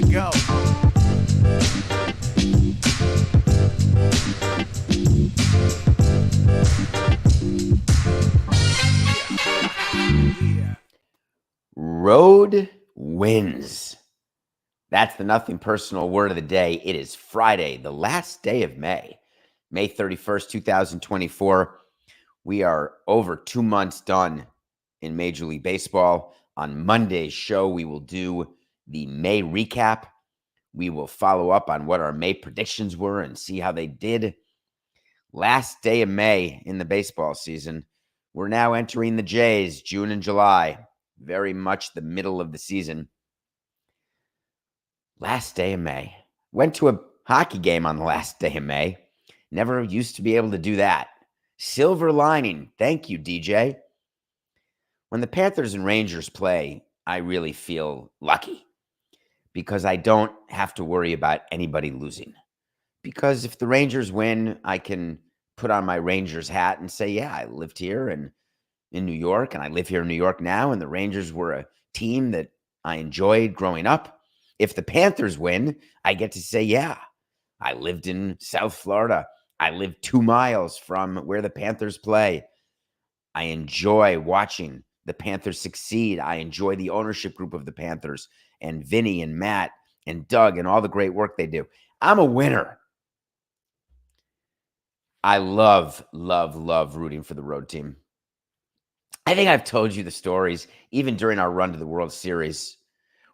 go. Road wins. That's the nothing personal word of the day. It is Friday, the last day of May, May 31st, 2024. We are over 2 months done in Major League Baseball. On Monday's show, we will do the May recap. We will follow up on what our May predictions were and see how they did. Last day of May in the baseball season. We're now entering the Jays, June and July. Very much the middle of the season. Last day of May. Went to a hockey game on the last day of May. Never used to be able to do that. Silver lining. Thank you, DJ. When the Panthers and Rangers play, I really feel lucky because I don't have to worry about anybody losing. Because if the Rangers win, I can put on my Rangers hat and say, yeah, I lived here and in New York, and I live here in New York now, and the Rangers were a team that I enjoyed growing up. If the Panthers win, I get to say, yeah, I lived in South Florida. I live 2 miles from where the Panthers play. I enjoy watching the Panthers succeed. I enjoy the ownership group of the Panthers and Vinny and Matt and Doug and all the great work they do. I'm a winner. I love rooting for the road team. I think I've told you the stories, even during our run to the World Series,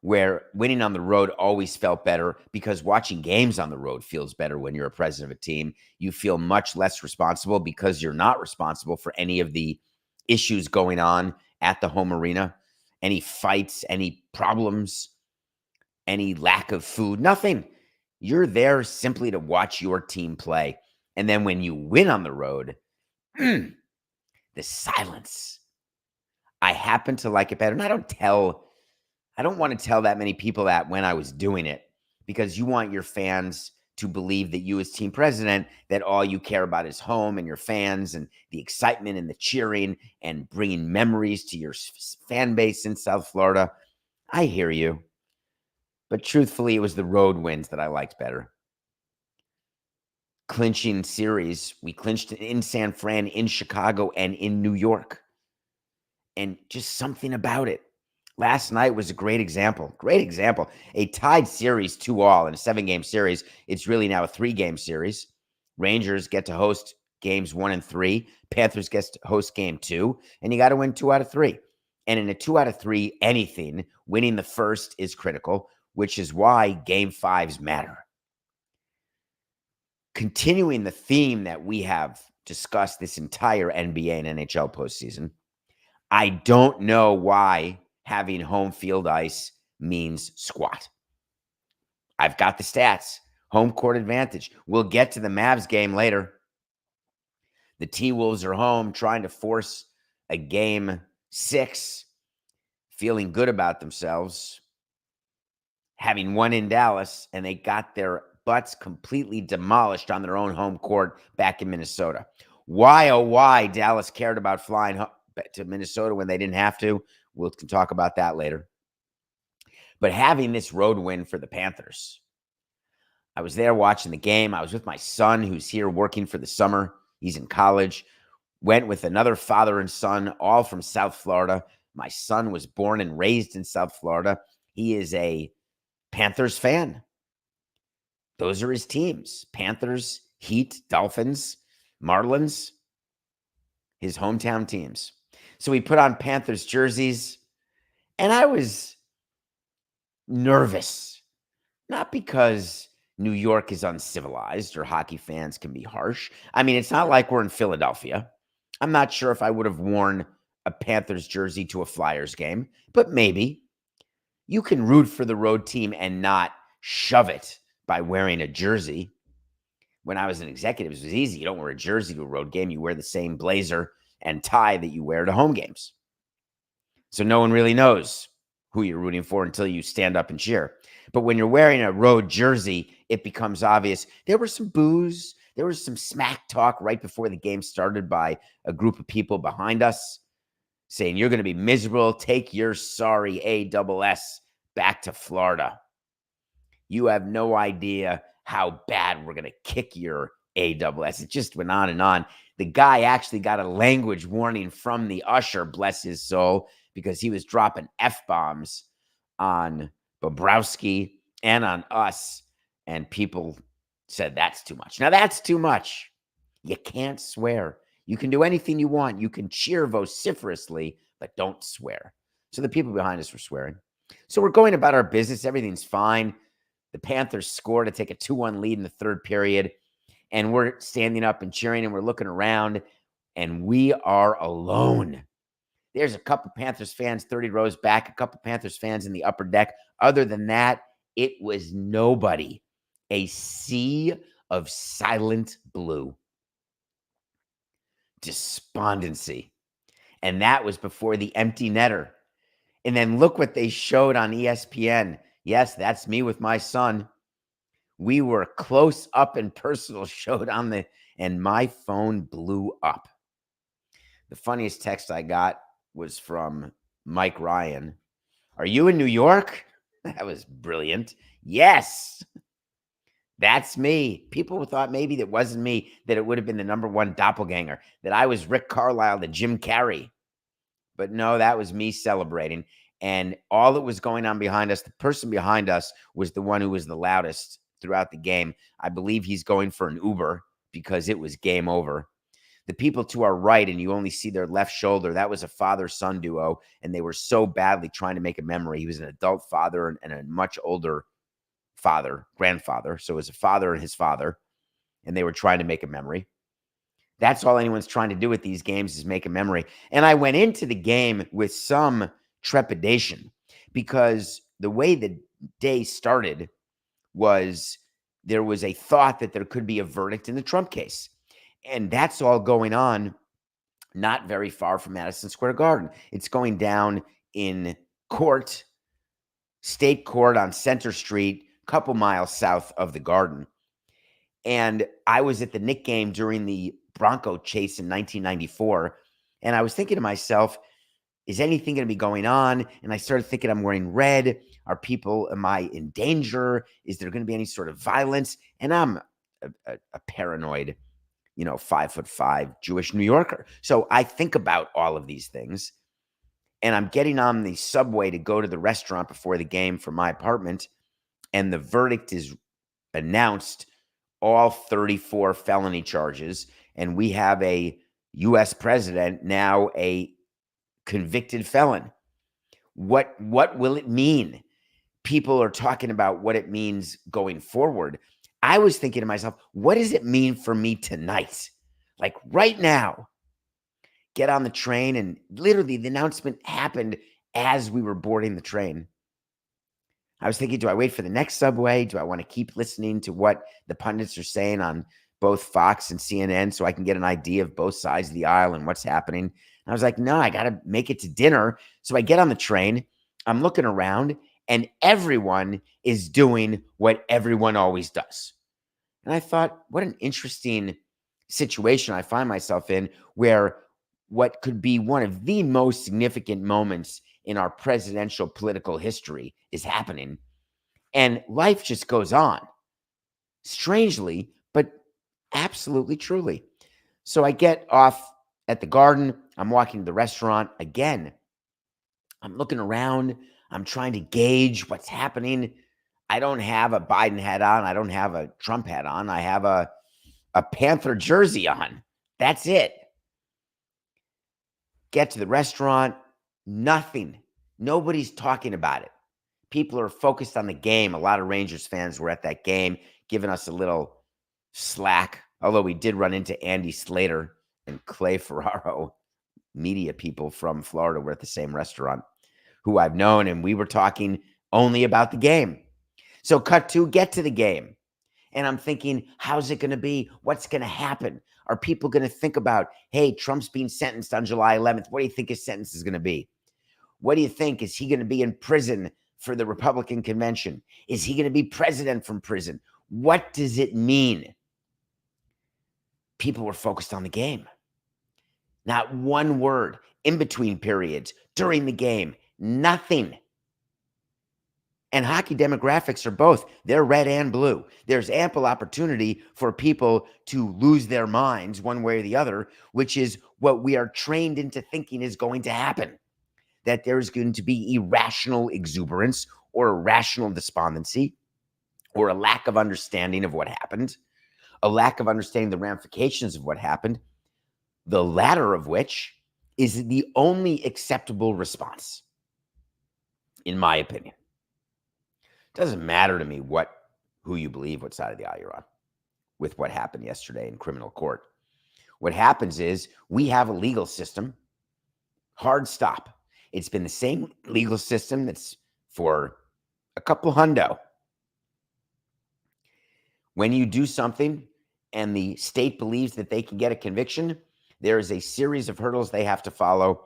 where winning on the road always felt better because watching games on the road feels better when you're a president of a team. You feel much less responsible because you're not responsible for any of the issues going on at the home arena, any fights, any problems, any lack of food, nothing. You're there simply to watch your team play. And then when you win on the road, the silence. I happen to like it better. And I don't want to tell that many people that when I was doing it, because you want your fans to believe that you as team president, that all you care about is home and your fans and the excitement and the cheering and bringing memories to your fan base in South Florida. I hear you. But truthfully, it was the road wins that I liked better. Clinching series, we clinched in San Fran, in Chicago, and in New York. And just something about it. Last night was a great example. Great example. A tied series 2-2 in a 7-game series. It's really now a 3-game series. Rangers get to host games 1 and 3. Panthers gets to host game 2. And you got to win 2 out of 3. And in a 2 out of 3, anything, winning the first is critical, which is why game 5s matter. Continuing the theme that we have discussed this entire NBA and NHL postseason, I don't know why having home field ice means squat. I've got the stats. Home court advantage. We'll get to the Mavs game later. The T-Wolves are home trying to force a game 6, feeling good about themselves, having won in Dallas, and they got their butts completely demolished on their own home court back in Minnesota. Why, oh, why Dallas cared about flying to Minnesota when they didn't have to. We can talk about that later. But having this road win for the Panthers, I was there watching the game. I was with my son, who's here working for the summer. He's in college. Went with another father and son, all from South Florida. My son was born and raised in South Florida. He is a Panthers fan. Those are his teams. Panthers, Heat, Dolphins, Marlins, his hometown teams. So we put on Panthers jerseys, and I was nervous. Not because New York is uncivilized or hockey fans can be harsh. I mean, it's not like we're in Philadelphia. I'm not sure if I would have worn a Panthers jersey to a Flyers game, but maybe. You can root for the road team and not shove it by wearing a jersey. When I was an executive, it was easy. You don't wear a jersey to a road game. You wear the same blazer and tie that you wear to home games. So no one really knows who you're rooting for until you stand up and cheer. But when you're wearing a road jersey, it becomes obvious. There was some boos. There was some smack talk right before the game started by a group of people behind us saying, you're going to be miserable. Take your sorry ASS back to Florida. You have no idea how bad we're going to kick your AWS. It just went on and on. The guy actually got a language warning from the usher, bless his soul, because he was dropping F-bombs on Bobrovsky and on us. And people said, that's too much. Now, that's too much. You can't swear. You can do anything you want. You can cheer vociferously, but don't swear. So the people behind us were swearing. So we're going about our business. Everything's fine. The Panthers score to take a 2-1 lead in the third period. And we're standing up and cheering, and we're looking around, and we are alone. There's a couple Panthers fans 30 rows back, a couple Panthers fans in the upper deck. Other than that, it was nobody. A sea of silent blue. Despondency. And that was before the empty netter. And then look what they showed on ESPN. Yes, that's me with my son. We were close up and personal showed on and my phone blew up. The funniest text I got was from Mike Ryan. Are you in New York? That was brilliant. Yes, that's me. People thought maybe that wasn't me, that it would have been the number one doppelganger, that I was Rick Carlisle, the Jim Carrey. But no, that was me celebrating. And all that was going on behind us, the person behind us was the one who was the loudest throughout the game. I believe he's going for an Uber because it was game over. The people to our right, and you only see their left shoulder, that was a father-son duo, and they were so badly trying to make a memory. He was an adult father and a much older grandfather. So it was a father and his father, and they were trying to make a memory. That's all anyone's trying to do with these games is make a memory. And I went into the game with some trepidation because the way the day started was there was a thought that there could be a verdict in the Trump case. And that's all going on not very far from Madison Square Garden. It's going down in court, state court on Center Street, a couple miles south of the Garden. And I was at the Knick game during the Bronco chase in 1994. And I was thinking to myself, is anything going to be going on? And I started thinking, I'm wearing red. Am I in danger? Is there going to be any sort of violence? And I'm a paranoid, 5'5" Jewish New Yorker. So I think about all of these things. And I'm getting on the subway to go to the restaurant before the game from my apartment. And the verdict is announced, all 34 felony charges. And we have a U.S. president, now a convicted felon. What will it mean? People are talking about what it means going forward. I was thinking to myself, what does it mean for me tonight? Like right now, get on the train, and literally the announcement happened as we were boarding the train. I was thinking, do I wait for the next subway? Do I want to keep listening to what the pundits are saying on both Fox and CNN so I can get an idea of both sides of the aisle and what's happening? And I was like, no, I got to make it to dinner. So I get on the train. I'm looking around, and everyone is doing what everyone always does. And I thought, what an interesting situation I find myself in, where what could be one of the most significant moments in our presidential political history is happening. And life just goes on. Strangely, but absolutely truly. So I get off at the Garden. I'm walking to the restaurant. Again, I'm looking around. I'm trying to gauge what's happening. I don't have a Biden hat on. I don't have a Trump hat on. I have a Panther jersey on. That's it. Get to the restaurant. Nothing. Nobody's talking about it. People are focused on the game. A lot of Rangers fans were at that game, giving us a little slack. Although we did run into Andy Slater and Clay Ferraro, media people from Florida, were at the same restaurant, who I've known, and we were talking only about the game. So cut to get to the game. And I'm thinking, how's it going to be? What's going to happen? Are people going to think about, hey, Trump's being sentenced on July 11th. What do you think his sentence is going to be? What do you think? Is he going to be in prison for the Republican convention? Is he going to be president from prison? What does it mean? People were focused on the game. Not one word in between periods, during the game, nothing. And hockey demographics are both. They're red and blue. There's ample opportunity for people to lose their minds one way or the other, which is what we are trained into thinking is going to happen. That there's going to be irrational exuberance or irrational despondency or a lack of understanding of what happened, a lack of understanding the ramifications of what happened, the latter of which is the only acceptable response, in my opinion. It doesn't matter to me who you believe, what side of the aisle you're on with what happened yesterday in criminal court. What happens is we have a legal system, hard stop. It's been the same legal system that's for a couple hundo. When you do something and the state believes that they can get a conviction, there is a series of hurdles they have to follow,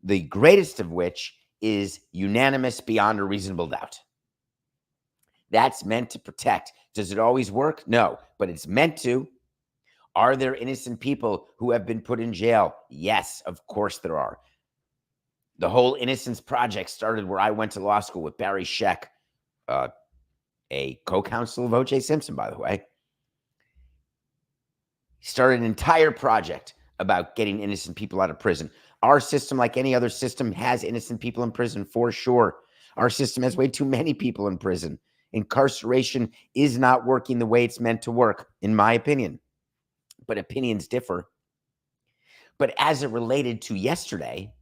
the greatest of which is unanimous beyond a reasonable doubt. That's meant to protect. Does it always work? No, but it's meant to. Are there innocent people who have been put in jail? Yes, of course there are. The whole Innocence Project started where I went to law school with Barry Scheck, a co-counsel of O.J. Simpson, by the way. He started an entire project about getting innocent people out of prison. Our system, like any other system, has innocent people in prison for sure. Our system has way too many people in prison. Incarceration is not working the way it's meant to work, in my opinion. But opinions differ. But as it related to yesterday,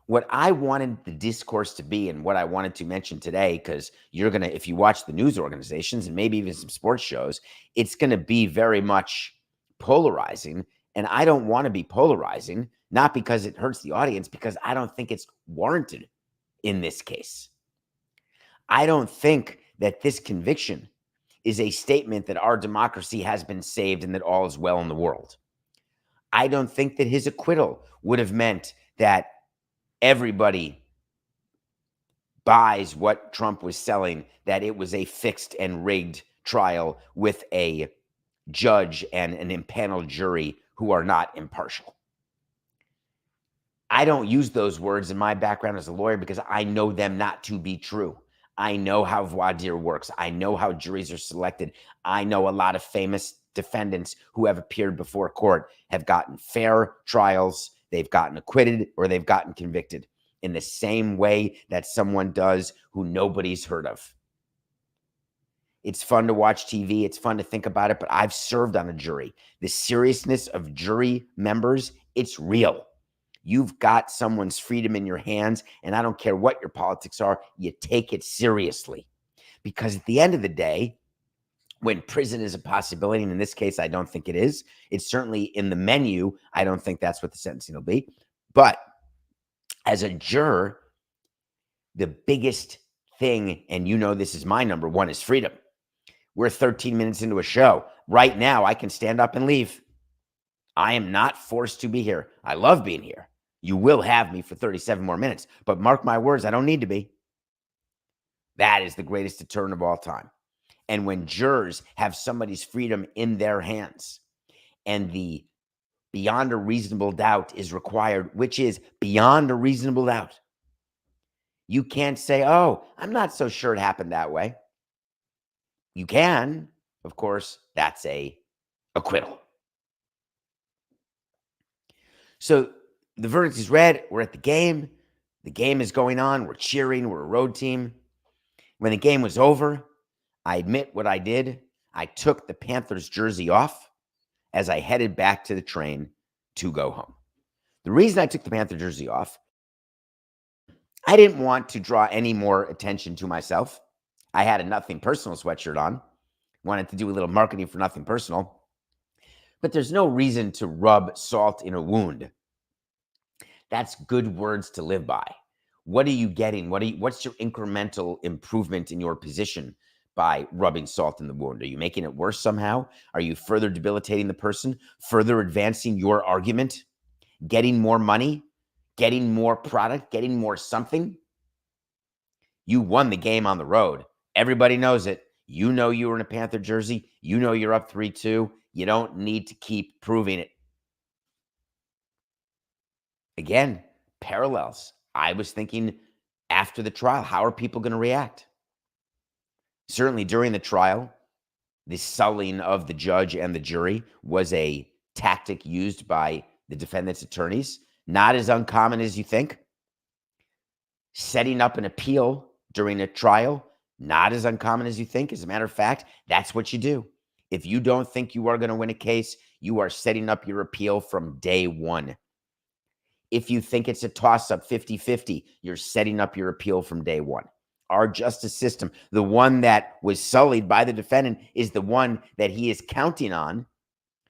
what I wanted the discourse to be and what I wanted to mention today, because you're going to, if you watch the news organizations and maybe even some sports shows, it's going to be very much polarizing. And I don't want to be polarizing, not because it hurts the audience, because I don't think it's warranted in this case. I don't think that this conviction is a statement that our democracy has been saved and that all is well in the world. I don't think that his acquittal would have meant that everybody buys what Trump was selling, that it was a fixed and rigged trial with a judge and an impaneled jury who are not impartial. I don't use those words in my background as a lawyer because I know them not to be true. I know how voir dire works. I know how juries are selected. I know a lot of famous defendants who have appeared before court have gotten fair trials. They've gotten acquitted or they've gotten convicted in the same way that someone does who nobody's heard of. It's fun to watch TV. It's fun to think about it, but I've served on a jury. The seriousness of jury members, it's real. You've got someone's freedom in your hands, and I don't care what your politics are, you take it seriously. Because at the end of the day, when prison is a possibility, and in this case, I don't think it is, it's certainly in the menu. I don't think that's what the sentencing will be. But as a juror, the biggest thing, and you know this is my number one, is freedom. We're 13 minutes into a show. Right now, I can stand up and leave. I am not forced to be here. I love being here. You will have me for 37 more minutes, but mark my words, I don't need to be. That is the greatest deterrent of all time. And when jurors have somebody's freedom in their hands and the beyond a reasonable doubt is required, which is beyond a reasonable doubt, you can't say, oh, I'm not so sure it happened that way. You can, of course, that's a acquittal. So the verdict is read. We're at the game. The game is going on. We're cheering. We're a road team. When the game was over, I admit what I did. I took the Panthers jersey off as I headed back to the train to go home. The reason I took the Panther jersey off, I didn't want to draw any more attention to myself. I had a Nothing Personal sweatshirt on. Wanted to do a little marketing for Nothing Personal. But there's no reason to rub salt in a wound. That's good words to live by. What are you getting? What's your incremental improvement in your position by rubbing salt in the wound? Are you making it worse somehow? Are you further debilitating the person, further advancing your argument, getting more money, getting more product, getting more something? You won the game on the road. Everybody knows it. You know you were in a Panther jersey. You know you're up 3-2. You don't need to keep proving it. Again, parallels. I was thinking after the trial? How are people going to react? Certainly during the trial, the sullying of the judge and the jury was a tactic used by the defendant's attorneys. Not as uncommon as you think. Setting up an appeal during a trial, not as uncommon as you think. As a matter of fact, that's what you do. If you don't think you are going to win a case, you are setting up your appeal from day one. If you think it's a toss-up 50-50, you're setting up your appeal from day one. Our justice system, the one that was sullied by the defendant, is the one that he is counting on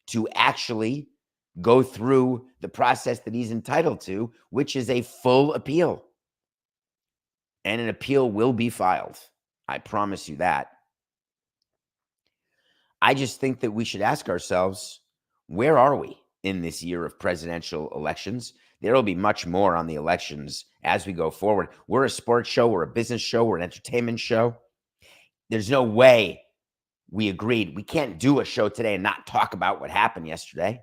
to actually go through the process that he's entitled to, which is a full appeal. And an appeal will be filed. I promise you that. I just think that we should ask ourselves, where are we in this year of presidential elections? There will be much more on the elections as we go forward. We're a sports show. We're a business show. We're an entertainment show. There's no way we agreed. We can't do a show today and not talk about what happened yesterday.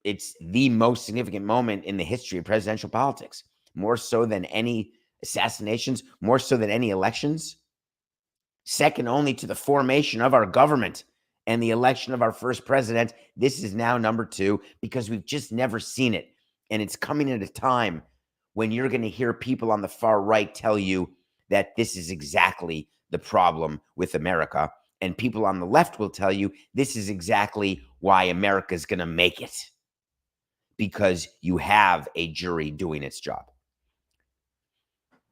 It's the most significant moment in the history of presidential politics, more so than any assassinations, more so than any elections, second only to the formation of our government and the election of our first president. This is now number 2 because we've just never seen it. And it's coming at a time when you're going to hear people on the far right tell you that this is exactly the problem with America. And people on the left will tell you this is exactly why America is going to make it, because you have a jury doing its job.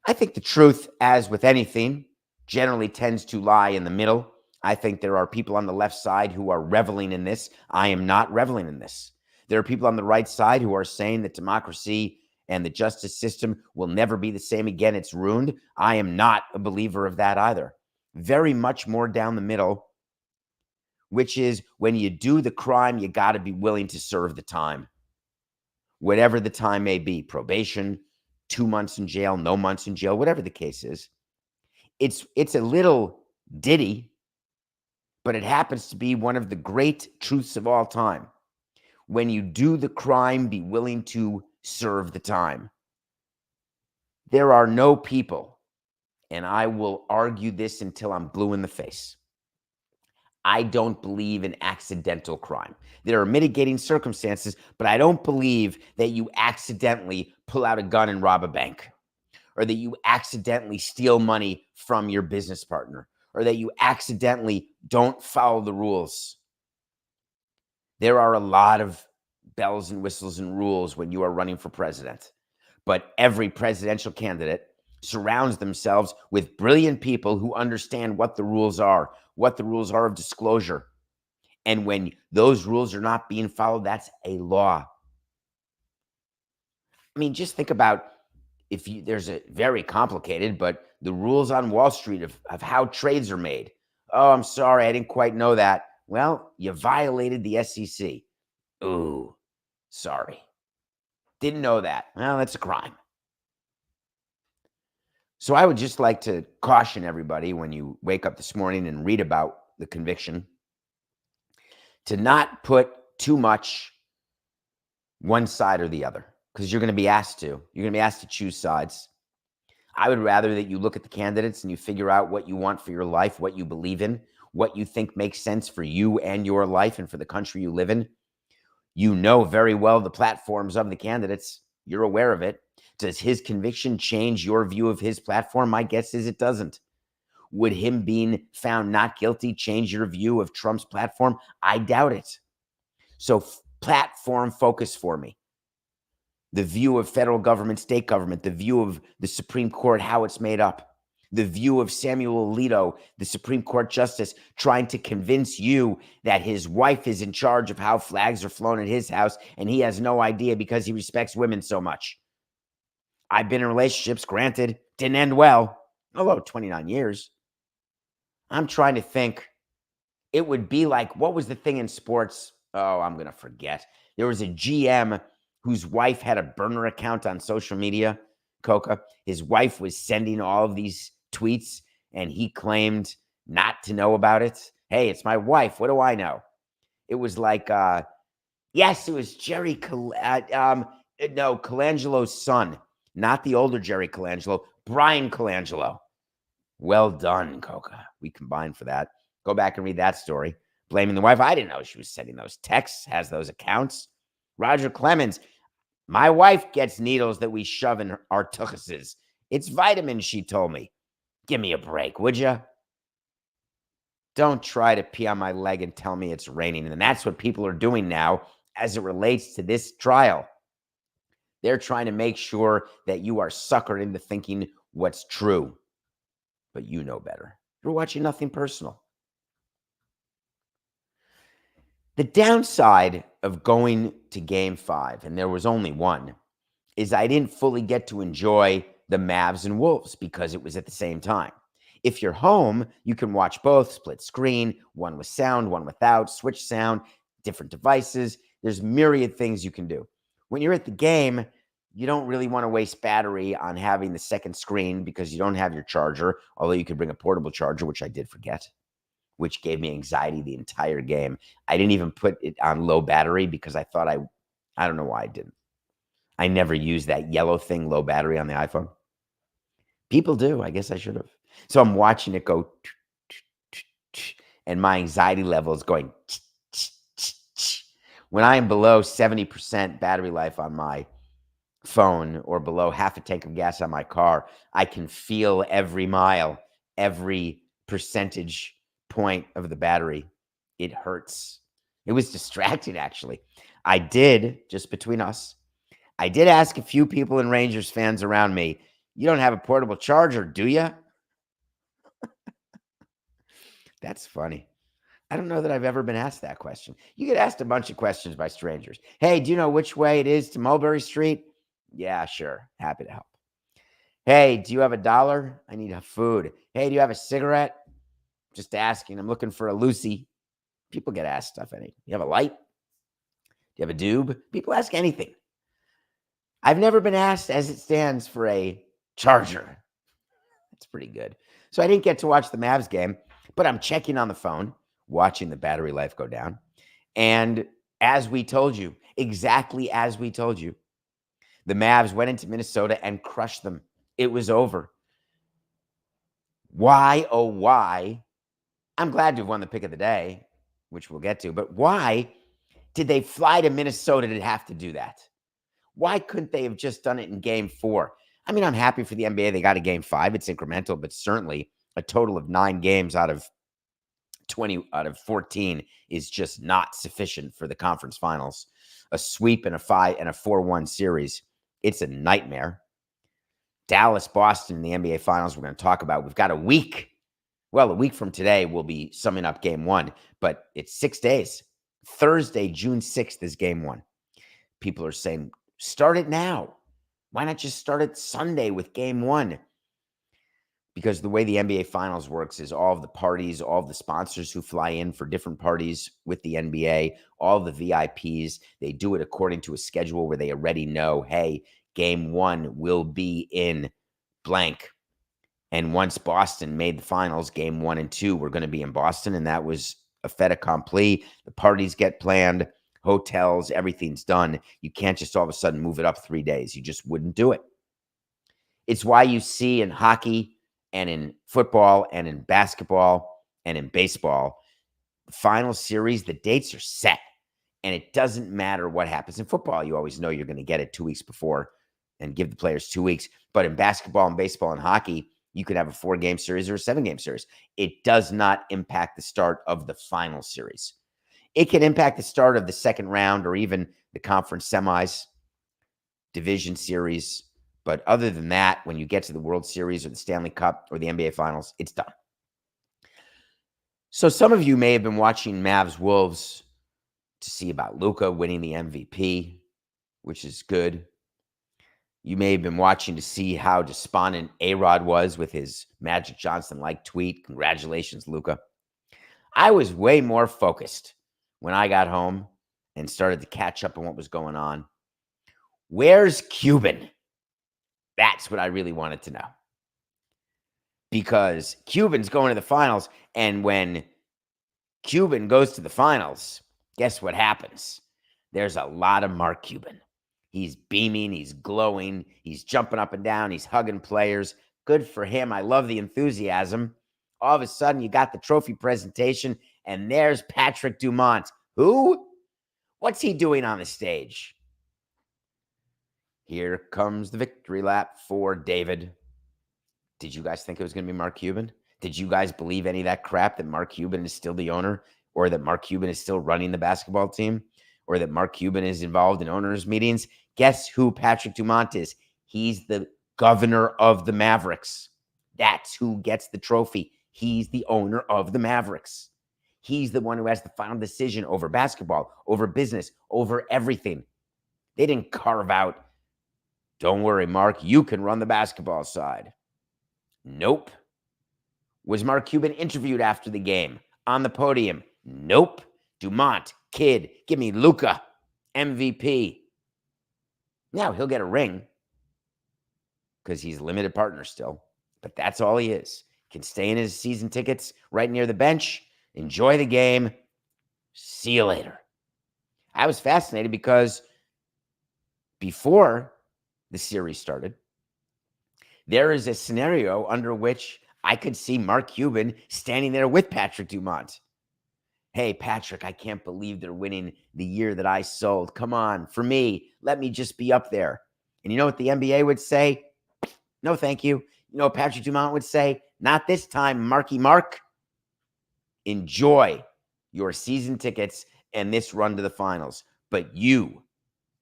I think the truth, as with anything, generally tends to lie in the middle. I think there are people on the left side who are reveling in this. I am not reveling in this. There are people on the right side who are saying that democracy and the justice system will never be the same again. It's ruined. I am not a believer of that either. Very much more down the middle, which is when you do the crime, you got to be willing to serve the time. Whatever the time may be, probation, 2 months in jail, no months in jail, whatever the case is. It's a little ditty, but it happens to be one of the great truths of all time. When you do the crime, be willing to serve the time. There are no people, and I will argue this until I'm blue in the face. I don't believe in accidental crime. There are mitigating circumstances, but I don't believe that you accidentally pull out a gun and rob a bank, or that you accidentally steal money from your business partner, or that you accidentally don't follow the rules. There are a lot of bells and whistles and rules when you are running for president, but every presidential candidate surrounds themselves with brilliant people who understand what the rules are of disclosure. And when those rules are not being followed, that's a law. I mean, just think about there's a very complicated, but the rules on Wall Street of how trades are made. Oh, I'm sorry, I didn't quite know that. Well, you violated the SEC. Ooh, sorry. Didn't know that. Well, that's a crime. So I would just like to caution everybody when you wake up this morning and read about the conviction to not put too much one side or the other, because you're going to be asked to. You're going to be asked to choose sides. I would rather that you look at the candidates and you figure out what you want for your life, what you believe in, what you think makes sense for you and your life and for the country you live in. You know very well the platforms of the candidates. You're aware of it. Does his conviction change your view of his platform? My guess is it doesn't. Would him being found not guilty change your view of Trump's platform? I doubt it. So platform focus for me. The view of federal government, state government, the view of the Supreme Court, how it's made up, the view of Samuel Alito, the Supreme Court justice, trying to convince you that his wife is in charge of how flags are flown at his house, and he has no idea because he respects women so much. I've been in relationships, granted, didn't end well, although 29 years. I'm trying to think. It would be like, what was the thing in sports? Oh, I'm going to forget. There was a GM whose wife had a burner account on social media, Coca. His wife was sending all of these tweets, and he claimed not to know about it. Hey, it's my wife. What do I know? It was like, yes, it was Colangelo's son. not the older Jerry Colangelo, Brian Colangelo. Well done, Coca. We combined for that. Go back and read that story. Blaming the wife. I didn't know she was sending those texts, has those accounts. Roger Clemens. My wife gets needles that we shove in our tuchuses. It's vitamins, she told me. Give me a break, would you? Don't try to pee on my leg and tell me it's raining. And that's what people are doing now as it relates to this trial. They're trying to make sure that you are suckered into thinking what's true. But you know better. You're watching Nothing Personal. The downside of going to Game 5, and there was only one, is I didn't fully get to enjoy the Mavs and Wolves because it was at the same time. If you're home, you can watch both, split screen, one with sound, one without, switch sound, different devices. There's myriad things you can do. When you're at the game, you don't really want to waste battery on having the second screen because you don't have your charger, although you could bring a portable charger, which I did forget, which gave me anxiety the entire game. I didn't even put it on low battery because I thought I don't know why I didn't. I never used that yellow thing, low battery on the iPhone. People do. I guess I should have. So I'm watching it go, and my anxiety level is going. When I am below 70% battery life on my phone or below half a tank of gas on my car, I can feel every mile, every percentage point of the battery. It hurts. It was distracting, actually. I did, just between us, I did ask a few people and Rangers fans around me, you don't have a portable charger, do you? That's funny. I don't know that I've ever been asked that question. You get asked a bunch of questions by strangers. Hey, do you know which way it is to Mulberry Street? Yeah, sure. Happy to help. Hey, do you have $1? I need a food. Hey, do you have a cigarette? Just asking. I'm looking for a Lucy. People get asked stuff. You have a light? Do you have a doob? People ask anything. I've never been asked as it stands for a charger. That's pretty good. So I didn't get to watch the Mavs game, but I'm checking on the phone, watching the battery life go down. And as we told you, exactly as we told you, the Mavs went into Minnesota and crushed them. It was over. Why, oh, why? I'm glad to have won the pick of the day, which we'll get to, but why did they fly to Minnesota to have to do that? Why couldn't they have just done it in Game 4? I mean, I'm happy for the NBA. They got a Game 5. It's incremental, but certainly a total of 9 games out of 14 is just not sufficient for the conference finals. A sweep and a 4-1 series. It's a nightmare. Dallas, Boston in the NBA finals we're going to talk about. We've got a week. Well, a week from today, we'll be summing up Game 1, but it's 6 days. Thursday, June 6th is Game 1. People are saying, start it now. Why not just start it Sunday with Game 1? Because the way the NBA Finals works is all of the parties, all of the sponsors who fly in for different parties with the NBA, all the VIPs, they do it according to a schedule where they already know, hey, Game 1 will be in blank. And once Boston made the finals, Game 1 and 2 were going to be in Boston, and that was a fait accompli. The parties get planned, hotels, everything's done. You can't just all of a sudden move it up 3 days. You just wouldn't do it. It's why you see in hockey and in football and in basketball and in baseball, the final series, the dates are set. And it doesn't matter what happens. In football, you always know you're going to get it 2 weeks before and give the players 2 weeks. But in basketball and baseball and hockey, you could have a 4-game series or a 7-game series. It does not impact the start of the final series. It can impact the start of the second round or even the conference semis, division series. But other than that, when you get to the World Series or the Stanley Cup or the NBA Finals, it's done. So some of you may have been watching Mavs Wolves to see about Luka winning the MVP, which is good. You may have been watching to see how despondent A-Rod was with his Magic Johnson-like tweet. Congratulations, Luka. I was way more focused when I got home and started to catch up on what was going on. Where's Cuban? That's what I really wanted to know. Because Cuban's going to the finals, and when Cuban goes to the finals, guess what happens? There's a lot of Mark Cuban. He's beaming. He's glowing. He's jumping up and down. He's hugging players. Good for him. I love the enthusiasm. All of a sudden, you got the trophy presentation, and there's Patrick Dumont. Who? What's he doing on the stage? Here comes the victory lap for David. Did you guys think it was going to be Mark Cuban? Did you guys believe any of that crap that Mark Cuban is still the owner, or that Mark Cuban is still running the basketball team, or that Mark Cuban is involved in owners' meetings? Guess who Patrick Dumont is? He's the governor of the Mavericks. That's who gets the trophy. He's the owner of the Mavericks. He's the one who has the final decision over basketball, over business, over everything. They didn't carve out, don't worry, Mark, you can run the basketball side. Nope. Was Mark Cuban interviewed after the game on the podium? Nope. Dumont, kid, give me Luka, MVP. Now he'll get a ring because he's limited partner still, but that's all he is. Can stay in his season tickets right near the bench, enjoy the game. See you later. I was fascinated because before the series started, there is a scenario under which I could see Mark Cuban standing there with Patrick Dumont. Hey, Patrick, I can't believe they're winning the year that I sold. Come on, for me, let me just be up there. And you know what the NBA would say? No, thank you. You know what Patrick Dumont would say? Not this time, Marky Mark. Enjoy your season tickets and this run to the finals, but you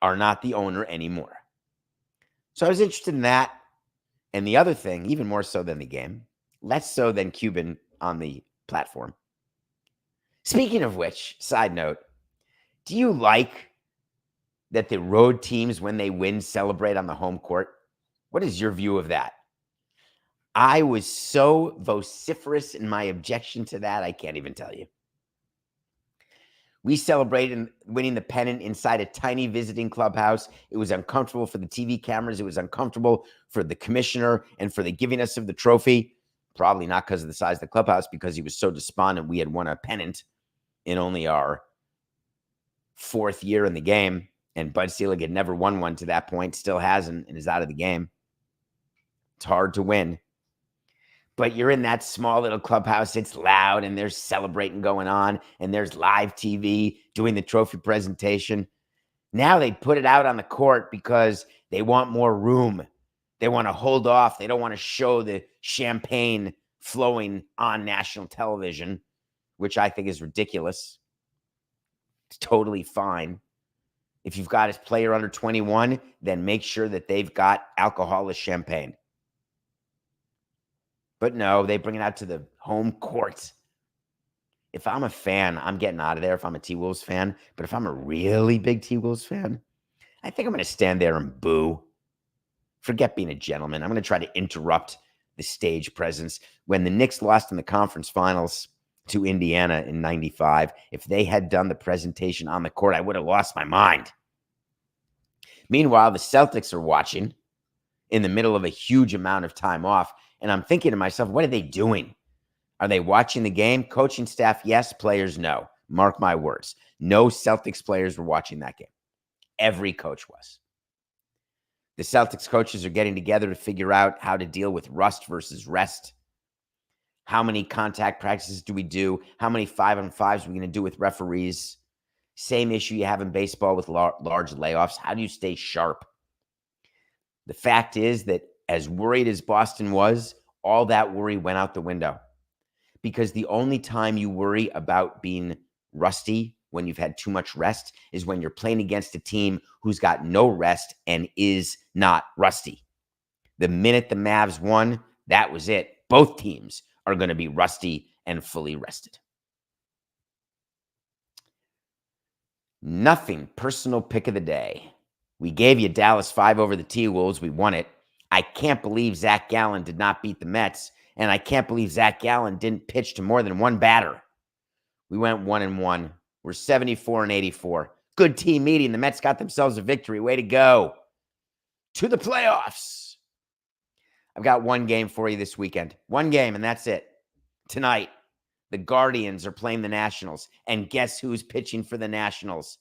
are not the owner anymore. So I was interested in that. And the other thing, even more so than the game, less so than Cuban on the platform. Speaking of which, side note, do you like that the road teams, when they win, celebrate on the home court? What is your view of that? I was so vociferous in my objection to that, I can't even tell you. We celebrated winning the pennant inside a tiny visiting clubhouse. It was uncomfortable for the TV cameras. It was uncomfortable for the commissioner and for the giving us of the trophy. Probably not because of the size of the clubhouse, because he was so despondent we had won a pennant in only our 4th year in the game. And Bud Selig had never won one to that point, still hasn't, and is out of the game. It's hard to win. But you're in that small little clubhouse. It's loud, and there's celebrating going on, and there's live TV doing the trophy presentation. Now they put it out on the court because they want more room. They want to hold off. They don't want to show the champagne flowing on national television, which I think is ridiculous. It's totally fine. If you've got a player under 21, then make sure that they've got alcoholic champagne. But no, they bring it out to the home court. If I'm a fan, I'm getting out of there if I'm a T-Wolves fan. But if I'm a really big T-Wolves fan, I think I'm going to stand there and boo. Forget being a gentleman. I'm going to try to interrupt the stage presence. When the Knicks lost in the conference finals to Indiana in 95, if they had done the presentation on the court, I would have lost my mind. Meanwhile, the Celtics are watching in the middle of a huge amount of time off. And I'm thinking to myself, what are they doing? Are they watching the game? Coaching staff, yes. Players, no. Mark my words. No Celtics players were watching that game. Every coach was. The Celtics coaches are getting together to figure out how to deal with rust versus rest. How many contact practices do we do? How many 5-on-5s are we going to do with referees? Same issue you have in baseball with large layoffs. How do you stay sharp? The fact is that as worried as Boston was, all that worry went out the window. Because the only time you worry about being rusty when you've had too much rest is when you're playing against a team who's got no rest and is not rusty. The minute the Mavs won, that was it. Both teams are going to be rusty and fully rested. Nothing personal pick of the day. We gave you Dallas 5 over the T-Wolves. We won it. I can't believe Zach Gallen did not beat the Mets, and I can't believe Zach Gallen didn't pitch to more than one batter. We went 1-1. We're 74-84. Good team meeting. The Mets got themselves a victory. Way to go. To the playoffs. I've got one game for you this weekend. One game, and that's it. Tonight, the Guardians are playing the Nationals, and guess who's pitching for the Nationals?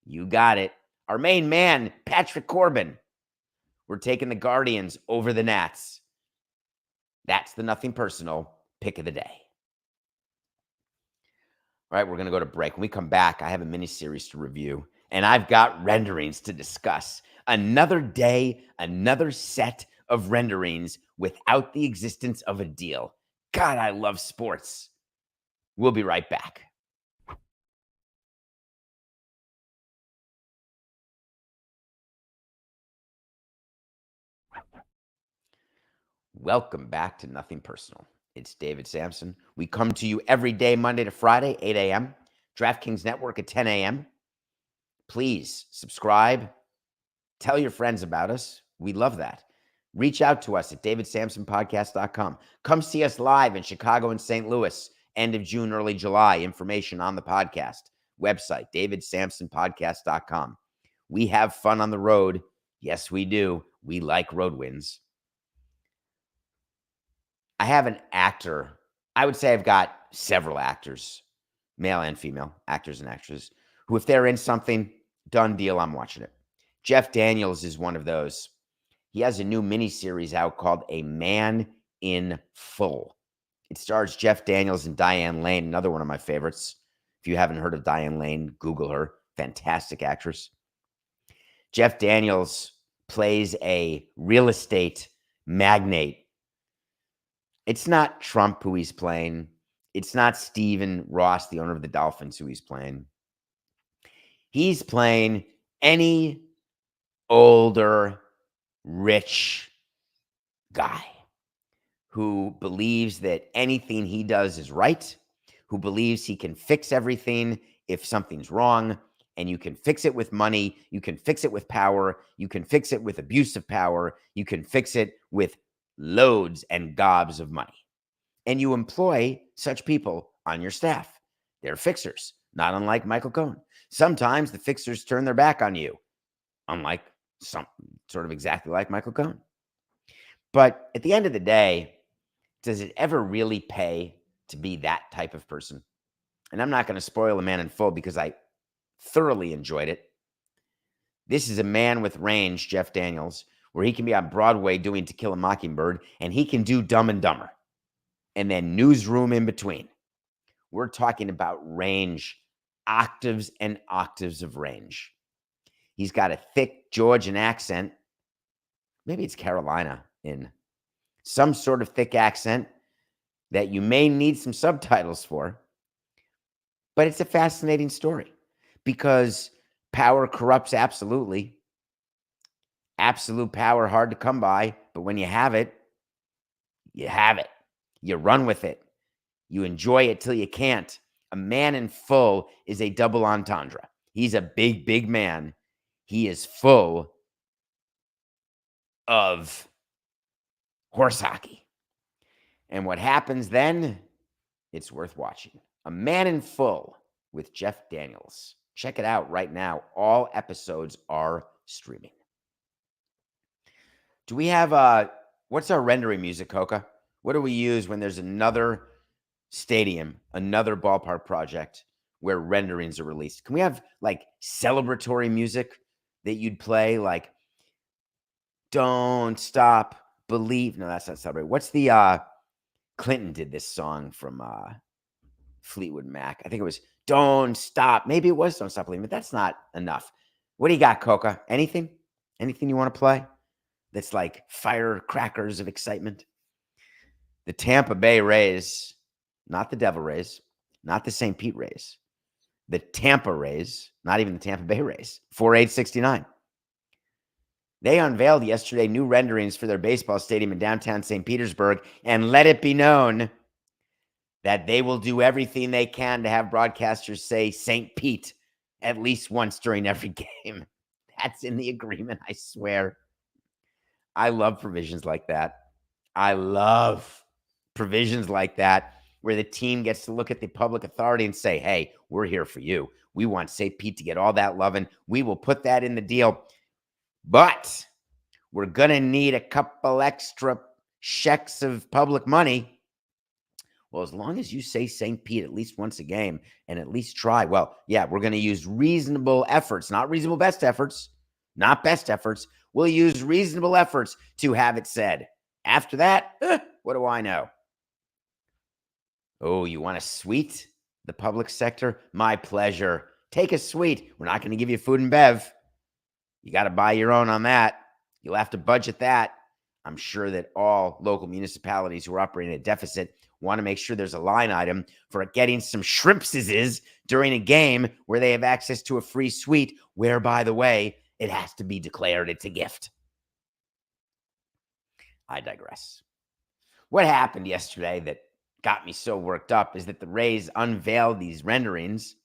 You got it. Our main man, Patrick Corbin. We're taking the Guardians over the Nats. That's the Nothing Personal pick of the day. All right, we're going to go to break. When we come back, I have a mini-series to review, and I've got renderings to discuss. Another day, another set of renderings without the existence of a deal. God, I love sports. We'll be right back. Welcome back to Nothing Personal. It's David Samson. We come to you every day, Monday to Friday, 8 a.m., DraftKings Network at 10 a.m. Please subscribe. Tell your friends about us. We love that. Reach out to us at davidsamsonpodcast.com. Come see us live in Chicago and St. Louis, end of June, early July. Information on the podcast. Website, davidsamsonpodcast.com. We have fun on the road. Yes, we do. We like road wins. I have an actor. I would say I've got several actors, male and female, actors and actresses, who if they're in something, done deal, I'm watching it. Jeff Daniels is one of those. He has a new miniseries out called A Man in Full. It stars Jeff Daniels and Diane Lane, another one of my favorites. If you haven't heard of Diane Lane, Google her. Fantastic actress. Jeff Daniels plays a real estate magnate. It's not Trump who he's playing. It's not Stephen Ross, the owner of the Dolphins, who he's playing. He's playing any older, rich guy who believes that anything he does is right, who believes he can fix everything if something's wrong, and you can fix it with money, you can fix it with power, you can fix it with abuse of power, you can fix it with loads and gobs of money. And you employ such people on your staff. They're fixers, not unlike Michael Cohen. Sometimes the fixers turn their back on you, unlike some sort of exactly like Michael Cohen. But at the end of the day, does it ever really pay to be that type of person? And I'm not going to spoil A Man in Full because I thoroughly enjoyed it. This is a man with range, Jeff Daniels, where he can be on Broadway doing To Kill a Mockingbird, and he can do Dumb and Dumber, and then Newsroom in between. We're talking about range, octaves and octaves of range. He's got a thick Georgian accent. Maybe it's Carolina in some sort of thick accent that you may need some subtitles for. But it's a fascinating story because power corrupts absolutely. Absolute power hard to come by, but when you have it, you have it. You run with it. You enjoy it till you can't. A Man in Full is a double entendre. He's a big, big man. He is full of horse hockey. And what happens then, it's worth watching. A Man in Full with Jeff Daniels. Check it out right now. All episodes are streaming. Do we have what's our rendering music, Coca? What do we use when there's another stadium, another ballpark project where renderings are released? Can we have like celebratory music that you'd play, like Don't Stop, Believe? No, that's not celebratory. What's the Clinton did this song from Fleetwood Mac. I think it was Don't Stop. Maybe it was Don't Stop Believing, but that's not enough. What do you got, Coca? Anything? Anything you want to play that's like firecrackers of excitement? The Tampa Bay Rays, not the Devil Rays, not the St. Pete Rays, the Tampa Rays, not even the Tampa Bay Rays, 4869. They unveiled yesterday new renderings for their baseball stadium in downtown St. Petersburg, and let it be known that they will do everything they can to have broadcasters say St. Pete at least once during every game. That's in the agreement, I swear. I love provisions like that. I love provisions like that where the team gets to look at the public authority and say, hey, we're here for you. We want St. Pete to get all that love, and we will put that in the deal. But we're going to need a couple extra checks of public money. Well, as long as you say St. Pete at least once a game and at least try, well, yeah, we're going to use reasonable efforts, not reasonable best efforts, not best efforts. We'll use reasonable efforts to have it said. After that, what do I know? Oh, you want a suite? The public sector? My pleasure. Take a suite. We're not going to give you food and bev. You got to buy your own on that. You'll have to budget that. I'm sure that all local municipalities who are operating at a deficit want to make sure there's a line item for getting some shrimpses during a game where they have access to a free suite, where, by the way, it has to be declared it's a gift. I digress. What happened yesterday that got me so worked up is that the Rays unveiled these renderings.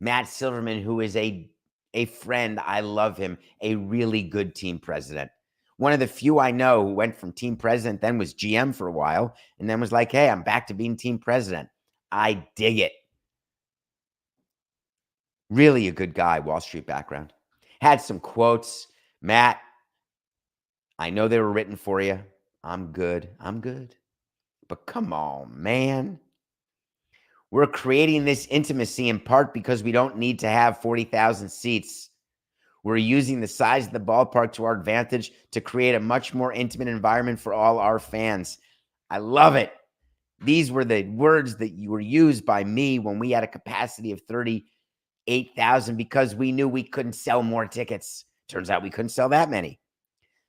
Matt Silverman, who is a friend, I love him, a really good team president. One of the few I know who went from team president, then was GM for a while, and then was like, hey, I'm back to being team president. I dig it. Really a good guy, Wall Street background. Had some quotes. Matt, I know they were written for you. I'm good. But come on, man. We're creating this intimacy in part because we don't need to have 40,000 seats. We're using the size of the ballpark to our advantage to create a much more intimate environment for all our fans. I love it. These were the words that were used by me when we had a capacity of 38,000 because we knew we couldn't sell more tickets. Turns out we couldn't sell that many.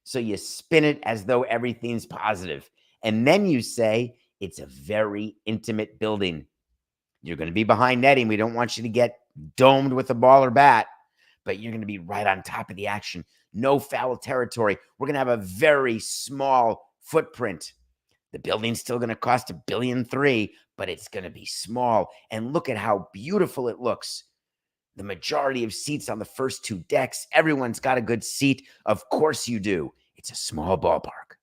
So you spin it as though everything's positive. And then you say, it's a very intimate building. You're going to be behind netting. We don't want you to get domed with a ball or bat, but you're going to be right on top of the action. No foul territory. We're going to have a very small footprint. The building's still going to cost $1.3 billion, but it's going to be small. And look at how beautiful it looks. The majority of seats on the first two decks. Everyone's got a good seat. Of course you do. It's a small ballpark.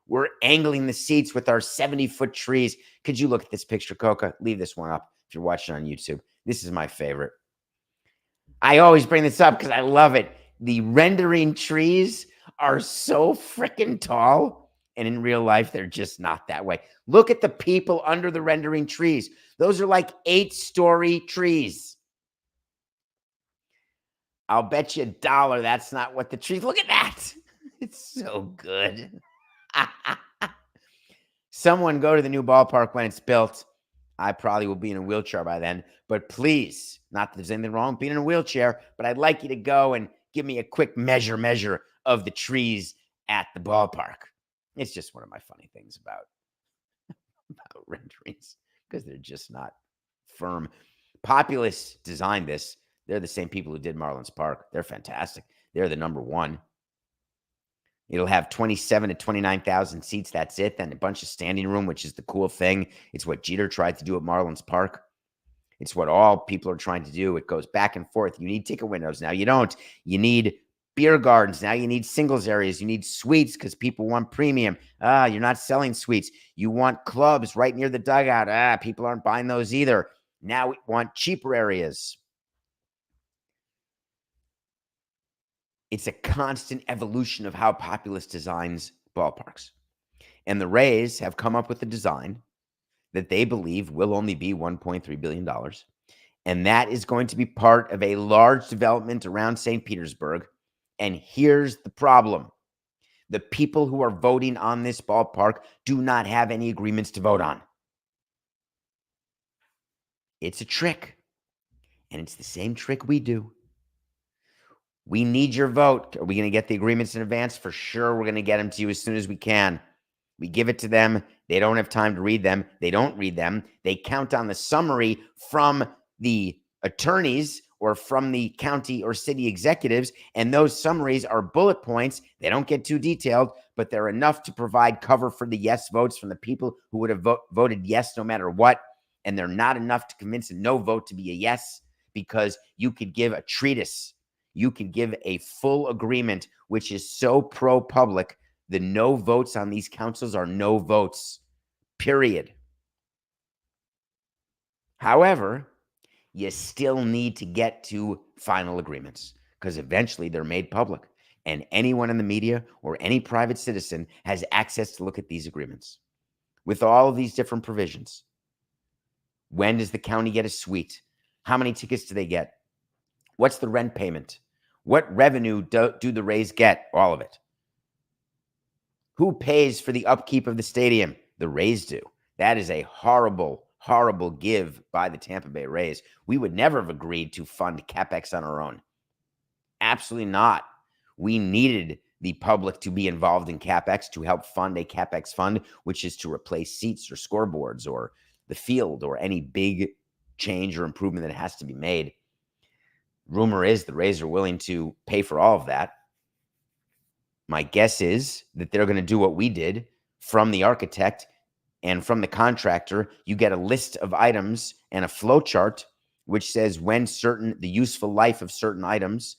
We're angling the seats with our 70-foot trees. Could you look at this picture, Coca? Leave this one up if you're watching on YouTube. This is my favorite. I always bring this up because I love it. The rendering trees are so freaking tall, and in real life, they're just not that way. Look at the people under the rendering trees. Those are like 8-story trees. I'll bet you $1 that's not what the trees. Look at that. It's so good. Someone go to the new ballpark when it's built. I probably will be in a wheelchair by then, but please, not that there's anything wrong with being in a wheelchair, but I'd like you to go and give me a quick measure of the trees at the ballpark. It's just one of my funny things about renderings because they're just not firm. Populous designed this. They're the same people who did Marlins Park. They're fantastic. They're the number one. It'll have 27 to 29,000 seats. That's it. Then a bunch of standing room, which is the cool thing. It's what Jeter tried to do at Marlins Park. It's what all people are trying to do. It goes back and forth. You need ticket windows. Now you don't. You need beer gardens. Now you need singles areas. You need suites because people want premium. You're not selling suites. You want clubs right near the dugout. People aren't buying those either. Now we want cheaper areas. It's a constant evolution of how Populous designs ballparks. And the Rays have come up with a design that they believe will only be $1.3 billion. And that is going to be part of a large development around St. Petersburg. And here's the problem. The people who are voting on this ballpark do not have any agreements to vote on. It's a trick. And it's the same trick we do. We need your vote. Are we going to get the agreements in advance? For sure, we're going to get them to you as soon as we can. We give it to them. They don't have time to read them. They don't read them. They count on the summary from the attorneys or from the county or city executives, and those summaries are bullet points. They don't get too detailed, but they're enough to provide cover for the yes votes from the people who would have voted yes no matter what, and they're not enough to convince a no vote to be a yes because you could give a treatise. You could give a full agreement, which is so pro-public. The no votes on these councils are no votes, period. However, you still need to get to final agreements because eventually they're made public. And anyone in the media or any private citizen has access to look at these agreements with all of these different provisions. When does the county get a suite? How many tickets do they get? What's the rent payment? What revenue do the Rays get? All of it. Who pays for the upkeep of the stadium? The Rays do. That is a horrible, horrible give by the Tampa Bay Rays. We would never have agreed to fund CapEx on our own. Absolutely not. We needed the public to be involved in CapEx to help fund a CapEx fund, which is to replace seats or scoreboards or the field or any big change or improvement that has to be made. Rumor is the Rays are willing to pay for all of that. My guess is that they're going to do what we did from the architect and from the contractor. You get a list of items and a flow chart which says when the useful life of certain items.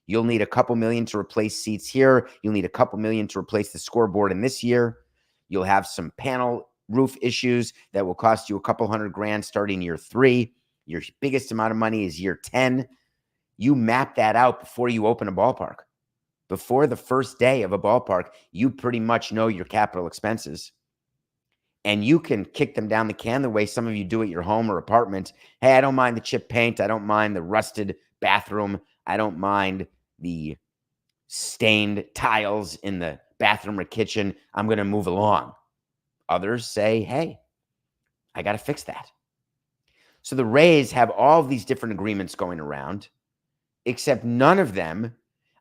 You'll need a couple million to replace seats here. You'll need a couple million to replace the scoreboard in this year. You'll have some panel roof issues that will cost you a couple $100,000 starting year 3. Your biggest amount of money is year 10. You map that out before you open a ballpark. Before the first day of a ballpark, you pretty much know your capital expenses. And you can kick them down the can the way some of you do at your home or apartment. Hey, I don't mind the chip paint. I don't mind the rusted bathroom. I don't mind the stained tiles in the bathroom or kitchen. I'm going to move along. Others say, hey, I got to fix that. So the Rays have all of these different agreements going around, except none of them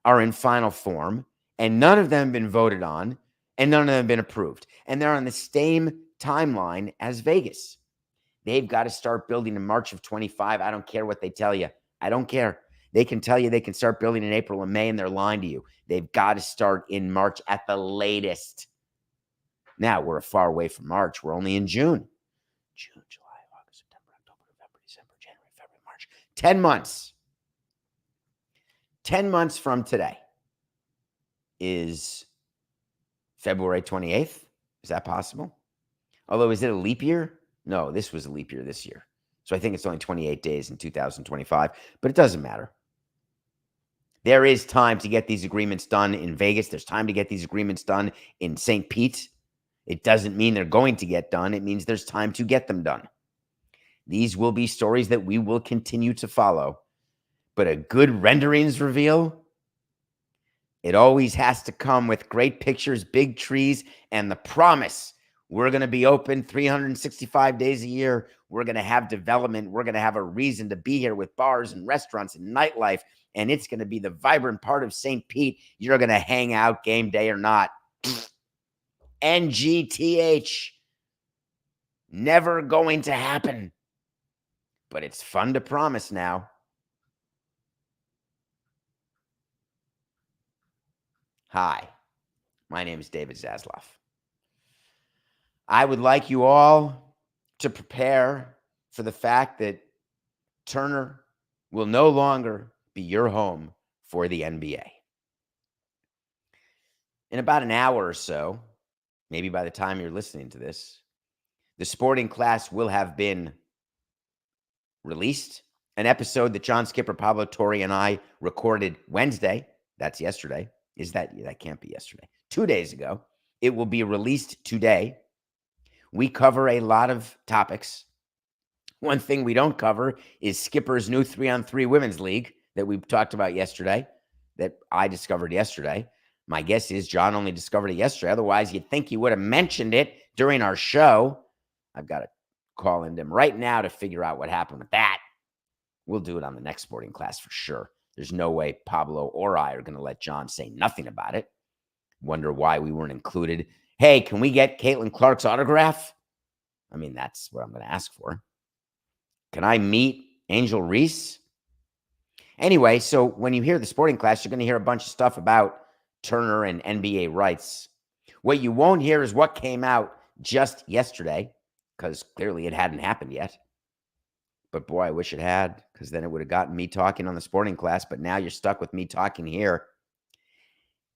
are in final form, and none of them have been voted on, and none of them have been approved. And they're on the same timeline as Vegas. They've got to start building in March of 25. I don't care what they tell you. I don't care. They can tell you they can start building in April and May, and they're lying to you. They've got to start in March at the latest. Now, we're far away from March. We're only in June. June, July, August, September, October, November, December, January, February, March. 10 months. 10 months from today is February 28th. Is that possible? Although, is it a leap year? No, this was a leap year this year. So I think it's only 28 days in 2025, but it doesn't matter. There is time to get these agreements done in Vegas. There's time to get these agreements done in St. Pete. It doesn't mean they're going to get done. It means there's time to get them done. These will be stories that we will continue to follow. But a good renderings reveal, it always has to come with great pictures, big trees, and the promise we're going to be open 365 days a year. We're going to have development. We're going to have a reason to be here with bars and restaurants and nightlife. And it's going to be the vibrant part of St. Pete. You're going to hang out game day or not. NGTH. Never going to happen. But it's fun to promise now. Hi, my name is David Zaslav. I would like you all to prepare for the fact that Turner will no longer be your home for the NBA. In about an hour or so, maybe by the time you're listening to this, the sporting class will have been released. An episode that John Skipper, Pablo Torre, and I recorded Wednesday. That's yesterday. That can't be yesterday. 2 days ago. It will be released today. We cover a lot of topics. One thing we don't cover is Skipper's new 3-on-3 women's league that we talked about yesterday, that I discovered yesterday. My guess is John only discovered it yesterday. Otherwise, you'd think he would have mentioned it during our show. I've got to call into him right now to figure out what happened with that. We'll do it on the next sporting class for sure. There's no way Pablo or I are going to let John say nothing about it. Wonder why we weren't included. Hey, can we get Caitlin Clark's autograph? I mean, that's what I'm going to ask for. Can I meet Angel Reese? Anyway, so when you hear the sporting class, you're going to hear a bunch of stuff about Turner and NBA rights. What you won't hear is what came out just yesterday, because clearly it hadn't happened yet. But boy, I wish it had, because then it would have gotten me talking on the sporting class. But now you're stuck with me talking here.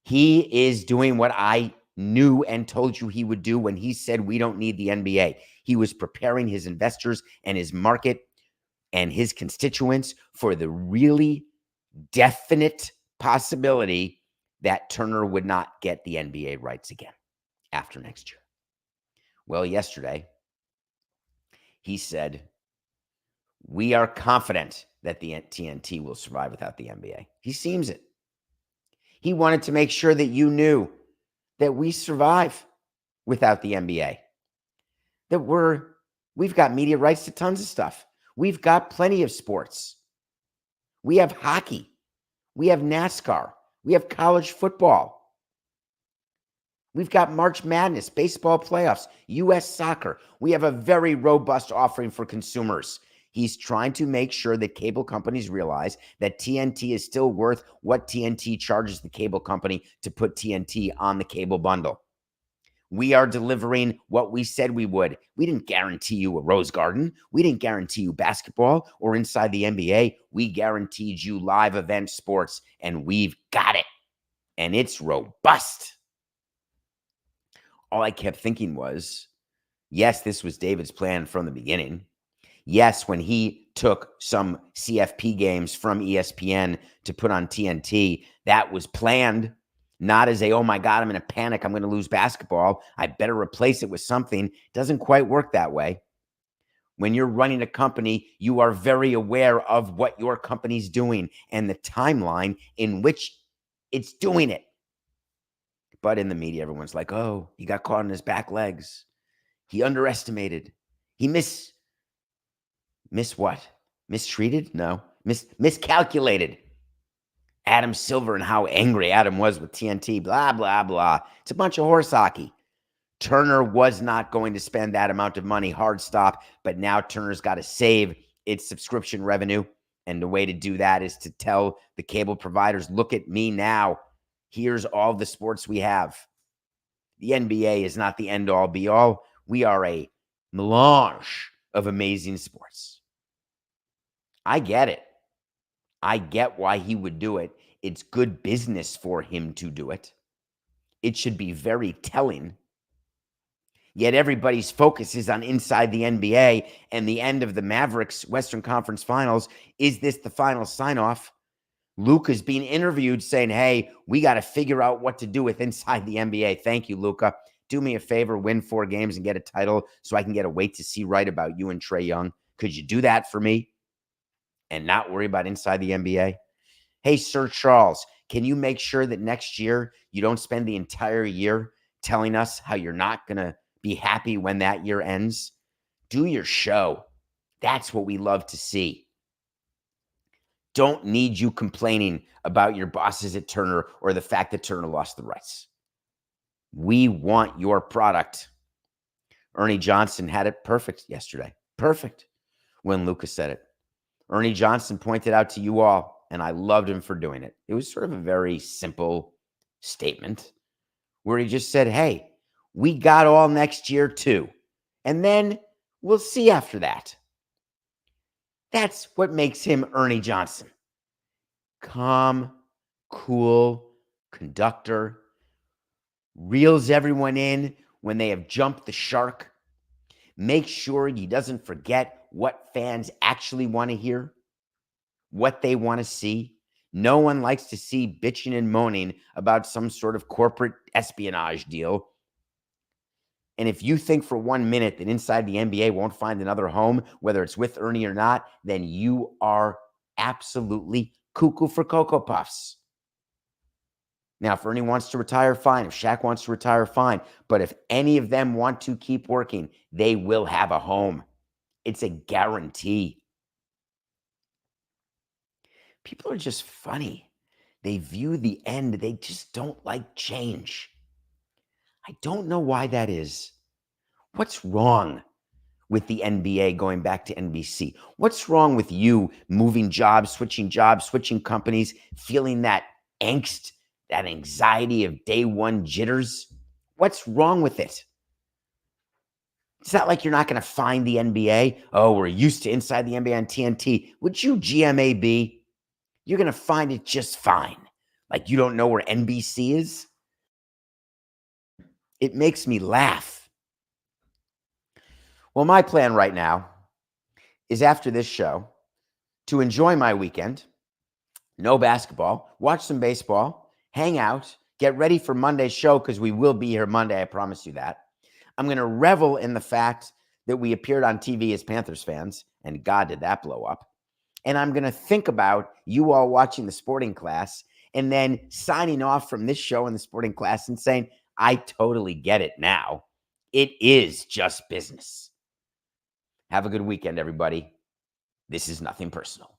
He is doing what I knew and told you he would do when he said we don't need the NBA. He was preparing his investors and his market and his constituents for the really definite possibility that Turner would not get the NBA rights again after next year. Well, yesterday, he said We are confident that the TNT will survive without the NBA. He seems it. He wanted to make sure that you knew that we survive without the NBA. That we've got media rights to tons of stuff. We've got plenty of sports. We have hockey. We have NASCAR. We have college football. We've got March Madness, baseball playoffs, U.S. soccer. We have a very robust offering for consumers. He's trying to make sure that cable companies realize that TNT is still worth what TNT charges the cable company to put TNT on the cable bundle. We are delivering what we said we would. We didn't guarantee you a Rose Garden. We didn't guarantee you basketball or inside the NBA. We guaranteed you live event sports, and we've got it. And it's robust. All I kept thinking was, yes, this was David's plan from the beginning. Yes, when he took some CFP games from ESPN to put on TNT, that was planned, not as oh my God, I'm in a panic, I'm going to lose basketball, I better replace it with something. It doesn't quite work that way. When you're running a company, you are very aware of what your company's doing and the timeline in which it's doing it. But in the media, everyone's like, oh, he got caught on his back legs. He underestimated. He miss what? Mistreated? No. Miscalculated. Adam Silver and how angry Adam was with TNT, blah, blah, blah. It's a bunch of horse hockey. Turner was not going to spend that amount of money, hard stop, but now Turner's got to save its subscription revenue. And the way to do that is to tell the cable providers, look at me now. Here's all the sports we have. The NBA is not the end-all, be-all. We are a melange of amazing sports. I get it. I get why he would do it. It's good business for him to do it. It should be very telling. Yet everybody's focus is on inside the NBA and the end of the Mavericks Western Conference Finals. Is this the final sign-off? Luka's being interviewed saying, hey, we got to figure out what to do with inside the NBA. Thank you, Luka. Do me a favor, win 4 games and get a title so I can get a wait to see right about you and Trae Young. Could you do that for me and not worry about inside the NBA? Hey, Sir Charles, can you make sure that next year you don't spend the entire year telling us how you're not going to be happy when that year ends? Do your show. That's what we love to see. Don't need you complaining about your bosses at Turner or the fact that Turner lost the rights. We want your product. Ernie Johnson had it perfect yesterday. Perfect when Luka said it. Ernie Johnson pointed out to you all, and I loved him for doing it. It was sort of a very simple statement where he just said, hey, we got all next year too. And then we'll see after that. That's what makes him Ernie Johnson. Calm, cool, conductor, reels everyone in when they have jumped the shark. Make sure he doesn't forget what fans actually want to hear, what they want to see. No one likes to see bitching and moaning about some sort of corporate espionage deal. And if you think for 1 minute that inside the NBA won't find another home, whether it's with Ernie or not, then you are absolutely cuckoo for Cocoa Puffs. Now, if Ernie wants to retire, fine. If Shaq wants to retire, fine. But if any of them want to keep working, they will have a home. It's a guarantee. People are just funny. They view the end. They just don't like change. I don't know why that is. What's wrong with the NBA going back to NBC? What's wrong with you moving jobs, switching companies, feeling that angst, that anxiety of day one jitters? What's wrong with it? It's not like you're not going to find the NBA. Oh, we're used to inside the NBA on TNT. Would you GMAB? You're going to find it just fine. Like you don't know where NBC is? It makes me laugh. Well, my plan right now is after this show to enjoy my weekend, no basketball, watch some baseball, hang out, get ready for Monday's show because we will be here Monday, I promise you that. I'm going to revel in the fact that we appeared on TV as Panthers fans. And God, did that blow up. And I'm going to think about you all watching the sporting class and then signing off from this show in the sporting class and saying, I totally get it now. It is just business. Have a good weekend, everybody. This is nothing personal.